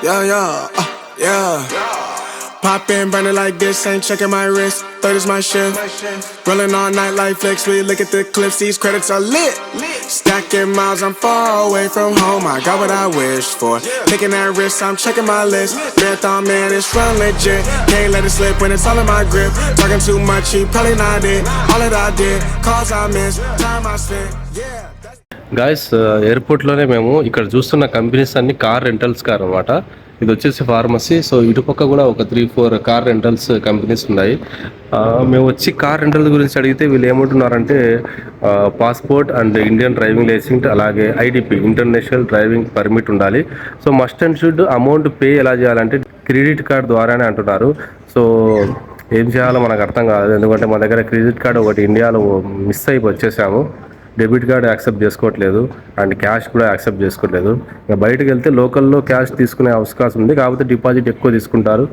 Yeah. Pop in, burning like this, ain't checking my wrist. Third is my shift. Rolling all night like flex. We look at the clips, these credits are lit. Stacking miles, I'm far away from home. I got what I wished for. Taking that risk, I'm checking my list. Marathon man, it's run legit. Can't let it slip when it's all in my grip. Talking too much, he probably not it. All that I did, calls I missed, time I spent. Yeah. Guys ఎయిర్పోర్ట్లోనే మేము ఇక్కడ చూస్తున్న companies అన్ని car rentals car అనమాట. ఇది వచ్చేసి pharmacy. So ఇటుపక్క కూడా ఒక 3-4 కార్ రెంటల్స్ కంపెనీస్ ఉన్నాయి. మేము వచ్చి కార్ రెంటల్ గురించి అడిగితే వీళ్ళు ఏమంటున్నారంటే passport and Indian driving licence, అలాగే ఐడిపి ఇంటర్నేషనల్ డ్రైవింగ్ పర్మిట్ ఉండాలి. So must and should amount pay ఎలా చేయాలంటే క్రెడిట్ కార్డ్ ద్వారానే అంటున్నారు. సో ఏం చేయాలో మనకు అర్థం కాదు, ఎందుకంటే మా దగ్గర క్రెడిట్ కార్డ్ ఒకటి ఇండియాలో మిస్ అయిపోయి వచ్చేసాము. డెబిట్ కార్డ్ యాక్సెప్ట్ చేసుకోవట్లేదు అండ్ క్యాష్ కూడా యాక్సెప్ట్ చేసుకోవట్లేదు. ఇక బయటకు వెళ్తే లోకల్లో క్యాష్ తీసుకునే అవకాశం ఉంది, కాకపోతే డిపాజిట్ ఎక్కువ తీసుకుంటారు.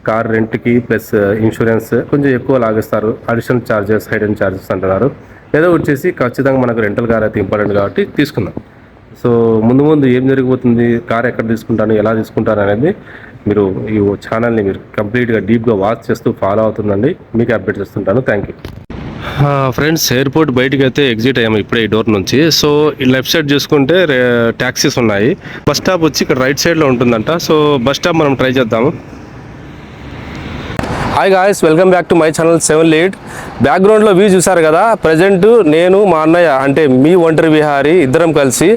కార్ రెంట్కి ప్లస్ ఇన్సూరెన్స్ కొంచెం ఎక్కువ లాగిస్తారు. అడిషనల్ ఛార్జెస్, హైడెన్ ఛార్జెస్ అంటున్నారు. ఏదో వచ్చేసి ఖచ్చితంగా మనకు రెంటల్ కార్ అయితే ఇంపార్టెంట్ కాబట్టి తీసుకుందాం. సో ముందు ఏం జరిగిపోతుంది, కార్ ఎక్కడ తీసుకుంటాను, ఎలా తీసుకుంటాను అనేది మీరు ఈ ఛానల్ని మీరు కంప్లీట్గా డీప్గా వాచ్ చేస్తూ ఫాలో అవుతుందండి. మీకు అప్డేట్ చేస్తుంటాను. Thank you friends. ఎయిర్పోర్ట్ బయటకు అయితే ఎగ్జిట్ అయ్యాము ఇప్పుడే ఈ డోర్ నుంచి. సో ఈ లెఫ్ట్ సైడ్ చూసుకుంటే ట్యాక్సీస్ ఉన్నాయి. బస్ స్టాప్ వచ్చి ఇక్కడ రైట్ సైడ్లో ఉంటుందంట. సో బస్ స్టాప్ మనం ట్రై చేద్దాము. Hi guys, welcome back to my channel 7 lead. బ్యాక్గ్రౌండ్లో వ్యూ చూసారు కదా. ప్రజెంట్ నేను మా అన్నయ్య అంటే మీ ఒంటరి విహారీ ఇద్దరం కలిసి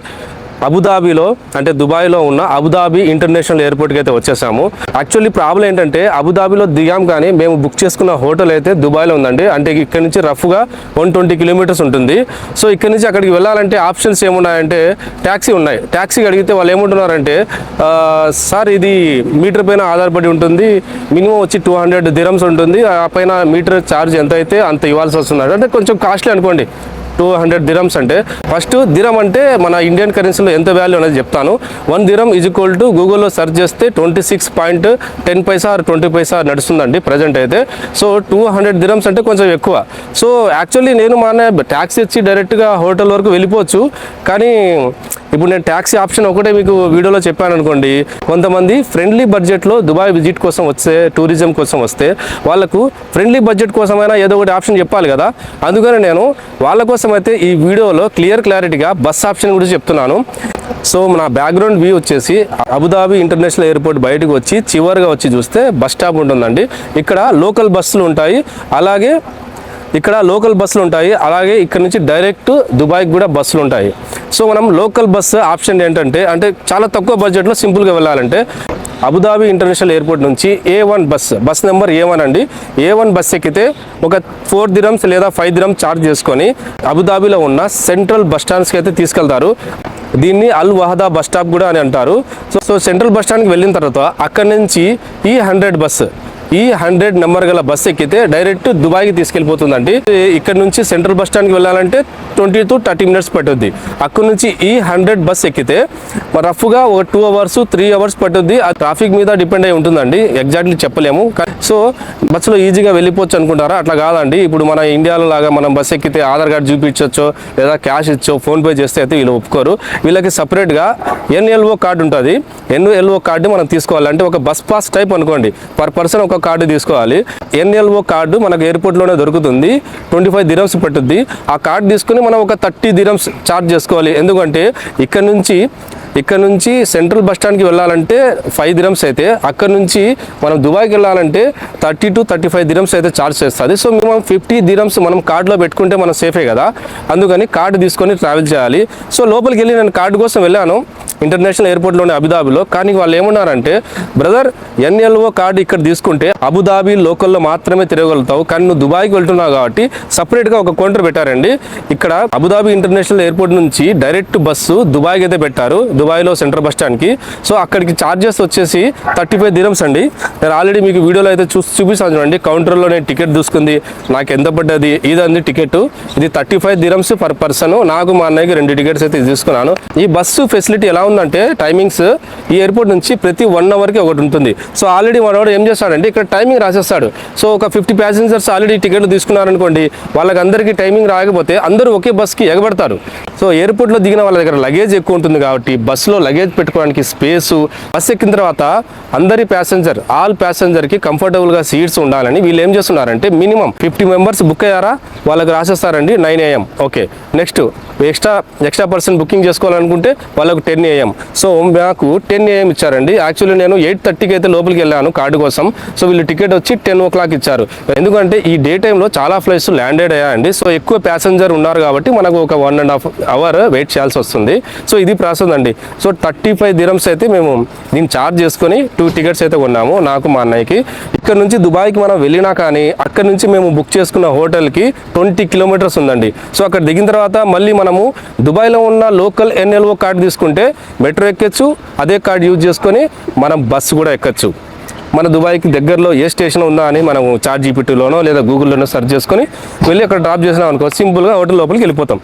అబుదాబీలో అంటే దుబాయ్లో ఉన్న అబుదాబీ ఇంటర్నేషనల్ ఎయిర్పోర్ట్కి అయితే వచ్చేసాము. యాక్చువల్లీ ప్రాబ్లం ఏంటంటే అబుదాబీలో దిగాం, కానీ మేము బుక్ చేసుకున్న హోటల్ అయితే దుబాయ్లో ఉందండి. అంటే ఇక్కడ నుంచి రఫ్గా 120 కిలోమీటర్స్ ఉంటుంది. సో ఇక్కడ నుంచి అక్కడికి వెళ్ళాలంటే ఆప్షన్స్ ఏమున్నాయంటే ట్యాక్సీ ఉన్నాయి. ట్యాక్సీకి అడిగితే వాళ్ళు ఏమంటున్నారంటే సార్ ఇది మీటర్ పైన ఆధారపడి ఉంటుంది, మినిమం వచ్చి 200 దిరమ్స్ ఉంటుంది, ఆ పైన మీటర్ ఛార్జ్ ఎంత అయితే అంత ఇవ్వాల్సి వస్తుంది. అంటే కొంచెం కాస్ట్లీ అనుకోండి. 200 దిరమ్స్ అంటే, ఫస్ట్ దిరం అంటే మన ఇండియన్ కరెన్సీలో ఎంత వాల్యూ అనేది చెప్తాను. 1 దిరం ఈజ్ ఈక్వల్ టు గూగుల్లో సెర్చ్ చేస్తే 26.10 పైసా ఆర్ 20 పైసా నడుస్తుందండి ప్రజెంట్ అయితే. సో 200 దిరమ్స్ అంటే కొంచెం ఎక్కువ. సో యాక్చువల్లీ నేను మా ట్యాక్సీ వచ్చి డైరెక్ట్గా హోటల్ వరకు వెళ్ళిపోవచ్చు, కానీ ఇప్పుడు నేను ట్యాక్సీ ఆప్షన్ ఒకటే మీకు వీడియోలో చెప్పాను అనుకోండి. కొంతమంది ఫ్రెండ్లీ బడ్జెట్లో దుబాయ్ విజిట్ కోసం వస్తే, టూరిజం కోసం వస్తే వాళ్ళకు ఫ్రెండ్లీ బడ్జెట్ కోసమైనా ఏదో ఒకటి ఆప్షన్ చెప్పాలి కదా. అందుకని నేను వాళ్ళ కోసం అయితే ఈ వీడియోలో క్లారిటీగా బస్ ఆప్షన్ గురించి చెప్తున్నాను. సో నా బ్యాక్గ్రౌండ్ వ్యూ వచ్చేసి అబుదాబీ ఇంటర్నేషనల్ ఎయిర్పోర్ట్ బయటకు వచ్చి చివరిగా వచ్చి చూస్తే బస్ స్టాప్ ఉంటుందండి. ఇక్కడ లోకల్ బస్సులు ఉంటాయి, అలాగే ఇక్కడ నుంచి డైరెక్ట్ దుబాయ్కి కూడా బస్సులు ఉంటాయి. సో మనం లోకల్ బస్సు ఆప్షన్ ఏంటంటే చాలా తక్కువ బడ్జెట్లో సింపుల్గా వెళ్ళాలంటే అబుదాబీ ఇంటర్నేషనల్ ఎయిర్పోర్ట్ నుంచి A1 బస్ నెంబర్ A1 అండి. A1 బస్ ఎక్కితే ఒక 4 దిరమ్స్ లేదా 5 దిరమ్స్ ఛార్జ్ చేసుకొని అబుదాబీలో ఉన్న సెంట్రల్ బస్ స్టాండ్స్కి అయితే తీసుకెళ్తారు. దీన్ని అల్ వహదా బస్ స్టాప్ కూడా అని అంటారు. సో సెంట్రల్ బస్ స్టాండ్కి వెళ్ళిన తర్వాత అక్కడి నుంచి E100 నెంబర్ గల బస్ ఎక్కితే డైరెక్ట్ దుబాయ్కి తీసుకెళ్ళిపోతుందండి. ఇక్కడ నుంచి సెంట్రల్ బస్ స్టాండ్కి వెళ్ళాలంటే 20 to 30 మినిట్స్ పట్టుద్ది. అక్కడ నుంచి E100 బస్ ఎక్కితే రఫ్గా ఒక 2 hours 3 hours పట్టుద్ది. ఆ ట్రాఫిక్ మీద డిపెండ్ అయి ఉంటుందండి, ఎగ్జాక్ట్లీ చెప్పలేము. సో బస్సులో ఈజీగా వెళ్ళిపోవచ్చు అనుకుంటారా? అట్లా కాదండి. ఇప్పుడు మన ఇండియాలో లాగా మనం బస్ ఎక్కితే ఆధార్ కార్డు చూపించవచ్చు లేదా క్యాష్ ఇచ్చో ఫోన్పే చేస్తే అయితే వీళ్ళు ఒప్పుకోరు. వీళ్ళకి సపరేట్గా NLO కార్డు ఉంటుంది. NLO కార్డు మనం తీసుకోవాలి. అంటే ఒక బస్ పాస్ టైప్ అనుకోండి, పర్ పర్సన్ ఒక కార్డు తీసుకోవాలి. NLO కార్డు మనకు ఎయిర్పోర్ట్లోనే దొరుకుతుంది. 25 దిరమ్స్ పట్టుద్ది. ఆ కార్డు తీసుకుని మనం ఒక 30 దిరమ్స్ ఛార్జ్ చేసుకోవాలి. ఎందుకంటే ఇక్కడ నుంచి సెంట్రల్ బస్ స్టాండ్కి వెళ్ళాలంటే 5 దిరమ్స్ అయితే, అక్కడ నుంచి మనం దుబాయ్కి వెళ్ళాలంటే 30 to 35 దిరమ్స్ అయితే ఛార్జ్ చేస్తుంది. సో మినిమం 50 దిరమ్స్ మనం కార్డులో పెట్టుకుంటే మనం సేఫే కదా. అందుకని కార్డు తీసుకొని ట్రావెల్ చేయాలి. సో లోపలికి వెళ్ళి నేను కార్డు కోసం వెళ్ళాను ఇంటర్నేషనల్ ఎయిర్పోర్ట్లోని అబుదాబీలో. కానీ వాళ్ళు ఏమన్నారంటే బ్రదర్ NLO కార్డు ఇక్కడ తీసుకుంటే అబుదాబీ లోకల్లో మాత్రమే తిరగలుగుతావు, కానీ నువ్వు దుబాయ్కి వెళ్తున్నావు కాబట్టి సపరేట్గా ఒక కౌంటర్ పెట్టారండి. ఇక్కడ అబుదాబీ ఇంటర్నేషనల్ ఎయిర్పోర్ట్ నుంచి డైరెక్ట్ బస్సు దుబాయ్కి అయితే పెట్టారు, దుబాయ్లో సెంట్రల్ బస్ స్టాండ్కి. సో అక్కడికి ఛార్జెస్ వచ్చేసి 35 దిరమ్స్ అండి. నేను ఆల్రెడీ మీకు వీడియోలో అయితే చూపిస్తాను చూడండి. కౌంటర్లో నేను టికెట్ చూసుకుంది, నాకు ఎంత పడ్డది ఇదండి టికెట్. ఇది 35 దిరమ్స్ పర్ పర్సన్. నాకు మా అన్నయ్యకి 2 టికెట్స్ అయితే తీసుకున్నాను. ఈ బస్సు ఫెసిలిటీ ఎలా ఉందంటే టైమింగ్స్ ఈ ఎయిర్పోర్ట్ నుంచి ప్రతి 1 అవర్కి ఒకటి ఉంటుంది. సో ఆల్రెడీ మనవాడు ఏం చేస్తాడంటే ఇక్కడ టైమింగ్ రాసేస్తాడు. సో ఒక 50 ప్యాసింజర్స్ ఆల్రెడీ టికెట్లు తీసుకున్నారనుకోండి, వాళ్ళకందరికీ టైమింగ్ రాకపోతే అందరూ ఒకే బస్కి ఎగబడతారు. సో ఎయిర్పోర్ట్లో దిగిన వాళ్ళ దగ్గర లగేజ్ ఎక్కువ ఉంటుంది కాబట్టి బస్సులో లగేజ్ పెట్టుకోవడానికి స్పేసు, బస్ ఎక్కిన తర్వాత అందరి ఆల్ ప్యాసింజర్కి కంఫర్టబుల్గా సీట్స్ ఉండాలని వీళ్ళు ఏం చేస్తున్నారంటే మినిమం 50 మెంబర్స్ బుక్ అయ్యారా వాళ్ళకి రాసేస్తారండి 9 AM. Okay, next extra person booking చేసుకోవాలనుకుంటే వాళ్ళకు 10 AM. సో నాకు 10 AM ఇచ్చారండి. యాక్చువల్లీ నేను 8:30కి అయితే లోపలికి వెళ్ళాను కార్డు కోసం. సో వీళ్ళు టికెట్ వచ్చి 10 o'clock ఇచ్చారు. ఎందుకంటే ఈ డే టైంలో చాలా ఫ్లైట్స్ ల్యాండెడ్ అయ్యాయండి. సో ఎక్కువ ప్యాసింజర్ ఉన్నారు కాబట్టి మనకు ఒక 1.5 hour వెయిట్ చేయాల్సి వస్తుంది. సో ఇది ప్రాసెస్ అండి. సో 35 dirhams అయితే మేము దీన్ని ఛార్జ్ చేసుకొని 2 tickets అయితే కొన్నాము నాకు మా అన్నయ్యకి. ఇక్కడ నుంచి దుబాయ్కి మనం వెళ్ళినా కానీ అక్కడ నుంచి మేము బుక్ చేసుకున్న హోటల్కి 20 kilometers ఉందండి. సో అక్కడ దిగిన తర్వాత మళ్ళీ మనము దుబాయ్లో ఉన్న లోకల్ NLO కార్డు తీసుకుంటే మెట్రో ఎక్కచ్చు, అదే కార్డు యూజ్ చేసుకొని మనం బస్సు కూడా ఎక్కచ్చు. మన దుబాయ్కి దగ్గరలో ఏ స్టేషన్ ఉందా అని మనం ChatGPTలోనో లేదా గూగుల్లోనో సెర్చ్ చేసుకొని వెళ్ళి అక్కడ డ్రాప్ చేసినాం అనుకో, సింపుల్గా హోటల్ లోపలికి వెళ్ళిపోతాం.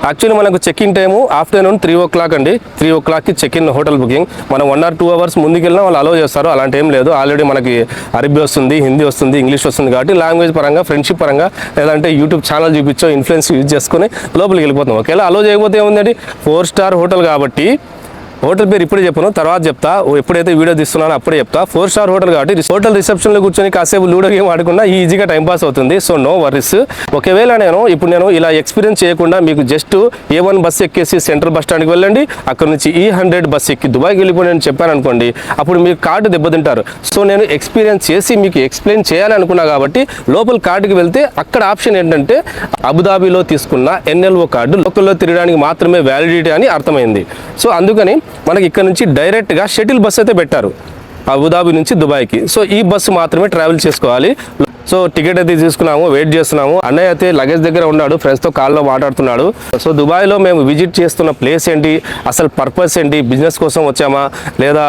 యాక్చువల్లీ మనకు చెక్ఇన్ టైము ఆఫ్టర్నూన్ 3 o'clock అండి. 3 o'clockకి చెక్ఇన్ హోటల్ బుకింగ్. మనం 1 or 2 hours ముందుకు వెళ్ళినా వాళ్ళు అలో చేస్తారు. అలాంటి ఏం లేదు. ఆల్రెడీ మనకి అరబీ వస్తుంది, హిందీ వస్తుంది, ఇంగ్లీష్ వస్తుంది కాబట్టి లాంగ్వేజ్ పరంగా, ఫ్రెండ్షిప్ పరంగా లేదంటే యూట్యూబ్ ఛానల్ చూపించో ఇన్ఫ్లుయెన్స్ యూజ్ చేసుకొని లోపలికి వెళ్ళిపోతాం. ఒకవేళ అలో చేయకపోతే ఏముందండి, 4-star హోటల్ కాబట్టి హోటల్ పేరు ఇప్పుడే చెప్పను, తర్వాత చెప్తా. ఎప్పుడైతే వీడియో తీస్తున్నానో అప్పుడే చెప్తా. 4-star హోటల్ కాబట్టి హోటల్ రిసెప్షన్లో కూర్చొని కాసేపు లూడో గేమ్ ఆడకుండా ఈజీగా టైంపాస్ అవుతుంది. So no worries. ఒకవేళ నేను ఇలా ఎక్స్పీరియన్స్ చేయకుండా మీకు జస్ట్ A1 బస్ ఎక్కేసి సెంట్రల్ బస్ స్టాండ్కి వెళ్ళండి, అక్కడ నుంచి E100 బస్ ఎక్కి దుబాయ్కి వెళ్ళిపోయి అని చెప్పాను అనుకోండి, అప్పుడు మీరు కార్డు దెబ్బతింటారు. సో నేను ఎక్స్పీరియన్స్ చేసి మీకు ఎక్స్ప్లెయిన్ చేయాలనుకున్నా కాబట్టి లోపల కార్డుకి వెళ్తే అక్కడ ఆప్షన్ ఏంటంటే అబుదాబిలో తీసుకున్న NLO కార్డు లోకల్లో తిరగడానికి మాత్రమే వ్యాలిడిటీ అని అర్థమైంది. సో అందుకని మనకి ఇక్కడ నుంచి డైరెక్ట్గా షటిల్ బస్ అయితే పెట్టారు అబుదాబి నుంచి దుబాయ్కి. సో ఈ బస్సు మాత్రమే ట్రావెల్ చేసుకోవాలి. సో టికెట్ అయితే తీసుకున్నాము, వెయిట్ చేస్తున్నాము. అన్నయ్య అయితే లగేజ్ దగ్గర ఉన్నాడు, ఫ్రెండ్స్తో కాల్లో మాట్లాడుతున్నాడు. సో దుబాయ్లో మేము విజిట్ చేస్తున్న ప్లేస్ ఏంటి, అసలు పర్పస్ ఏంటి, బిజినెస్ కోసం వచ్చామా లేదా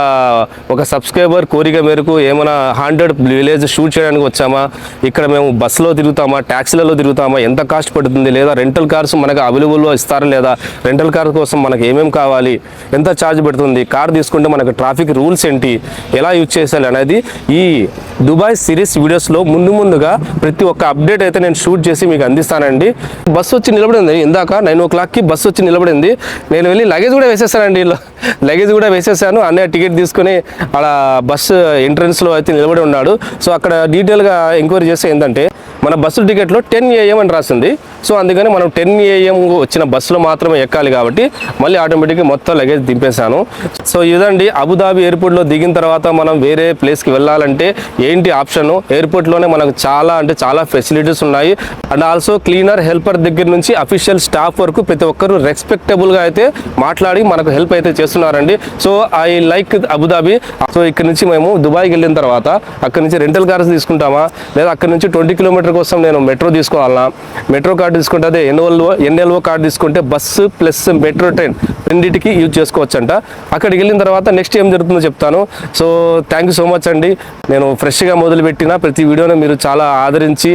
ఒక సబ్స్క్రైబర్ కోరిక మేరకు ఏమైనా 100 విలేజ్ షూట్ చేయడానికి వచ్చామా, ఇక్కడ మేము బస్సులో తిరుగుతామా, ట్యాక్సీలలో తిరుగుతామా, ఎంత కాస్ట్ పడుతుంది, లేదా రెంటల్ కార్స్ మనకు అవైలబుల్లో ఇస్తారా లేదా, రెంటల్ కార్ కోసం మనకు ఏమేమి కావాలి, ఎంత ఛార్జ్ పెడుతుంది, కార్ తీసుకుంటే మనకు ట్రాఫిక్ రూల్స్ ఏంటి, ఎలా యూజ్ చేయాలి అనేది ఈ దుబాయ్ సిరీస్ వీడియోస్లో ముందుగా ప్రతి ఒక్క అప్డేట్ అయితే నేను షూట్ చేసి మీకు అందిస్తానండి. బస్సు వచ్చి నిలబడింది ఇందాక 9 o'clockకి బస్సు వచ్చి నిలబడింది. నేను వెళ్ళి లగేజ్ కూడా వేసేసానండి, లగేజ్ కూడా వేసేసాను. అన్నయ్య టికెట్ తీసుకొని అక్కడ బస్సు ఎంట్రన్స్లో అయితే నిలబడి ఉన్నాడు. సో అక్కడ డీటెయిల్గా ఎంక్వైరీ చేస్తే ఏంటంటే మన బస్సు టికెట్లో 10 AM అని రాసింది. సో అందుకని మనం 10 AM వచ్చిన బస్సులో మాత్రమే ఎక్కాలి కాబట్టి మళ్ళీ ఆటోమేటిక్గా మొత్తం లగేజ్ దింపేశాను. సో ఇదండి అబుదాబి ఎయిర్పోర్ట్లో దిగిన తర్వాత మనం వేరే ప్లేస్కి వెళ్ళాలంటే ఏంటి ఆప్షన్. ఎయిర్పోర్ట్లోనే మనకు చాలా ఫెసిలిటీస్ ఉన్నాయి. అండ్ ఆల్సో క్లీనర్, హెల్పర్ దగ్గర నుంచి అఫీషియల్ స్టాఫ్ వరకు ప్రతి ఒక్కరు రెస్పెక్టబుల్గా అయితే మాట్లాడి మనకు హెల్ప్ అయితే చేస్తున్నారండి. So I like Abu Dhabi. So ఇక్కడ నుంచి మేము దుబాయ్కి వెళ్ళిన తర్వాత అక్కడ నుంచి రెంటల్ కార్స్ తీసుకుంటామా, లేదా అక్కడ నుంచి 20 kilometers కోసం నేను మెట్రో తీసుకోవాలన్నా, మెట్రో కార్డు తీసుకుంటే అదే NLO కార్డు తీసుకుంటే బస్సు ప్లస్ మెట్రో ట్రైన్ రెండింటికి యూజ్ చేసుకోవచ్చు అంట. అక్కడికి వెళ్ళిన తర్వాత నెక్స్ట్ ఏం జరుగుతుందో చెప్తాను. So thank you so much అండి. నేను ఫ్రెష్గా మొదలుపెట్టిన ప్రతి వీడియోని మీరు చాలా ఆదరించి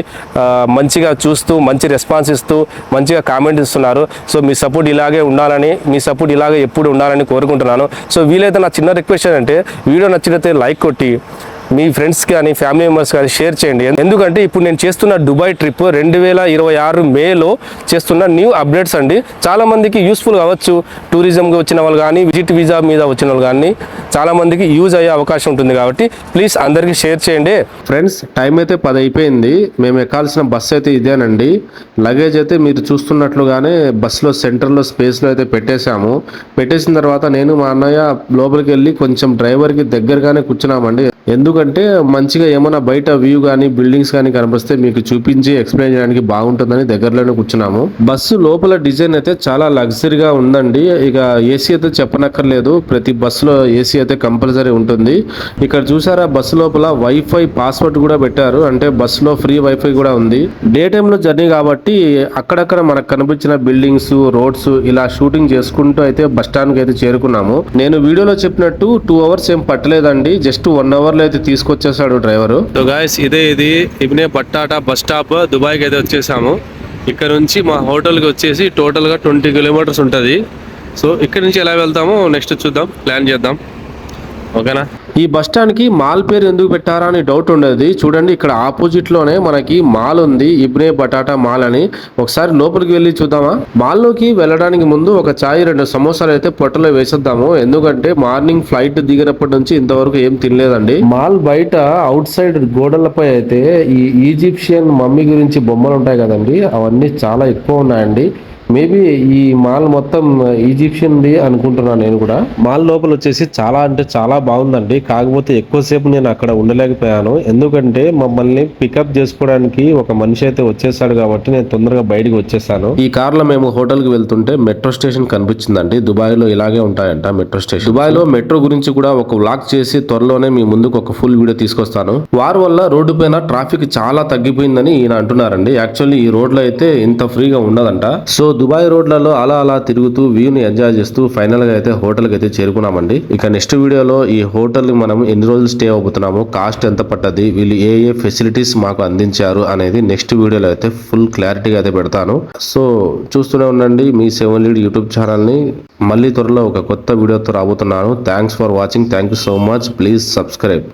మంచిగా చూస్తూ మంచి రెస్పాన్స్ ఇస్తూ మంచిగా కామెంట్ ఇస్తున్నారు. సో మీ సపోర్ట్ ఇలాగే ఉండాలని, మీ సపోర్ట్ ఇలాగే ఎప్పుడు ఉండాలని కోరుకుంటున్నాను. సో వీలైతే నా చిన్న రిక్వెస్ట్ ఏంటంటే వీడియో నచ్చినట్లయితే లైక్ కొట్టి మీ ఫ్రెండ్స్ కానీ ఫ్యామిలీ మెంబర్స్ కానీ షేర్ చేయండి. ఎందుకంటే ఇప్పుడు నేను చేస్తున్న దుబాయ్ ట్రిప్ 2026 మేలో చేస్తున్న న్యూ అప్డేట్స్ అండి. చాలామందికి యూస్ఫుల్ కావచ్చు. టూరిజంగా వచ్చిన వాళ్ళు కానీ, విజిట్ వీసా మీద వచ్చిన వాళ్ళు కానీ చాలామందికి యూజ్ అయ్యే అవకాశం ఉంటుంది కాబట్టి ప్లీజ్ అందరికీ షేర్ చేయండి. ఫ్రెండ్స్, టైం అయితే 10 అయిపోయింది. మేము ఎక్కాల్సిన బస్సు అయితే ఇదేనండి. లగేజ్ అయితే మీరు చూస్తున్నట్లుగానే బస్సులో సెంటర్లో స్పేస్లో అయితే పెట్టేశాము. పెట్టేసిన తర్వాత నేను మా అన్నయ్య లోపలికి వెళ్ళి కొంచెం డ్రైవర్కి దగ్గరగానే కూర్చున్నామండి. ఎందుకంటే మంచిగా ఏమైనా బయట వ్యూ కానీ బిల్డింగ్స్ కానీ కనిపిస్తే మీకు చూపించి ఎక్స్ప్లెయిన్ చేయడానికి బాగుంటుందని దగ్గరలోనే కూర్చున్నాము. బస్సు లోపల డిజైన్ అయితే చాలా లగ్జరీగా ఉందండి. ఇక ఏసీ అయితే చెప్పనక్కర్లేదు, ప్రతి బస్సులో ఏసీ అయితే కంపల్సరీ ఉంటుంది. ఇక్కడ చూసారా బస్సు లోపల వైఫై పాస్వర్డ్ కూడా పెట్టారు, అంటే బస్సులో ఫ్రీ వైఫై కూడా ఉంది. డే టైంలో జర్నీ కాబట్టి అక్కడక్కడ మనకు కనిపించిన బిల్డింగ్స్, రోడ్స్ ఇలా షూటింగ్ చేసుకుంటూ అయితే బస్ స్టాండ్కి అయితే చేరుకున్నాము. నేను వీడియోలో చెప్పినట్టు 2 hours ఏం పట్టలేదండి, జస్ట్ 1 hour అయితే తీసుకొచ్చేసాడు డ్రైవరు. సో గాయస్, ఇది ఇబ్నే బట్టాటా బస్ స్టాప్ దుబాయ్కి అయితే వచ్చేసాము. ఇక్కడ నుంచి మా హోటల్కి వచ్చేసి టోటల్గా 20 kilometers ఉంటుంది. సో ఇక్కడ నుంచి ఎలా వెళ్తామో నెక్స్ట్ చూద్దాం, ప్లాన్ చేద్దాం. ఓకేనా. ఈ బస్ స్టాండ్ కి మాల్ పేరు ఎందుకు పెట్టారా అని డౌట్ ఉండేది. చూడండి ఇక్కడ ఆపోజిట్ లోనే మనకి మాల్ ఉంది, ఇబ్నే బటాటా మాల్ అని. ఒకసారి లోపలికి వెళ్ళి చూద్దామా. మాల్ లోకి వెళ్ళడానికి ముందు ఒక చాయ్ 2 సమోసాలు అయితే పొట్టలో వేసేద్దాము. ఎందుకంటే మార్నింగ్ ఫ్లైట్ దిగినప్పటి నుంచి ఇంతవరకు ఏం తినలేదండి. మాల్ బయట అవుట్ సైడ్ గోడలపై అయితే ఈ ఈజిప్షియన్ మమ్మీ గురించి బొమ్మలు ఉంటాయి కదండి, అవన్నీ చాలా ఎక్కువ ఉన్నాయండి. మేబీ ఈ మాల్ మొత్తం ఈజిప్షియన్ది అనుకుంటున్నాను నేను కూడా. మాల్ లోపల వచ్చేసి చాలా అంటే చాలా బాగుందండి. కాకపోతే ఎక్కువసేపు నేను అక్కడ ఉండలేకపోయాను, ఎందుకంటే మమ్మల్ని పికప్ చేసుకోవడానికి ఒక మనిషి అయితే వచ్చేసాడు కాబట్టి నేను తొందరగా బయటికి వచ్చేసాను. ఈ కార్ లో మేము హోటల్ కి వెళ్తుంటే మెట్రో స్టేషన్ కనిపించిందండి. దుబాయ్ లో ఇలాగే ఉంటాయంట మెట్రో స్టేషన్. దుబాయ్ లో మెట్రో గురించి కూడా ఒక వ్లాగ్ చేసి త్వరలోనే మీ ముందుకు ఒక ఫుల్ వీడియో తీసుకొస్తాను. వార్ వల్ల రోడ్డు పైన ట్రాఫిక్ చాలా తగ్గిపోయిందని ఈయన అంటున్నారండి. యాక్చువల్లీ ఈ రోడ్ లో అయితే ఇంత ఫ్రీగా ఉండదంట. సో దుబాయ్ రోడ్లలో అలా తిరుగుతూ వ్యూని ఎంజాయ్ చేస్తూ ఫైనల్ గా అయితే హోటల్ కి అయితే చేరుకున్నామండి. ఇక నెక్స్ట్ వీడియోలో ఈ హోటల్ కి మనం ఎన్ని రోజులు స్టే అవుతున్నాము, కాస్ట్ ఎంత పట్టది, వీళ్ళు ఏ ఫెసిలిటీస్ మాకు అందించారు అనేది నెక్స్ట్ వీడియోలో అయితే ఫుల్ క్లారిటీగా అయితే పెడతాను. సో చూస్తూనే ఉండండి మీ 7 లీడ్ యూట్యూబ్ ఛానల్ ని. మళ్ళీ త్వరలో ఒక కొత్త వీడియోతో రాబోతున్నాను. Thanks for watching. Thank you so much. Please subscribe.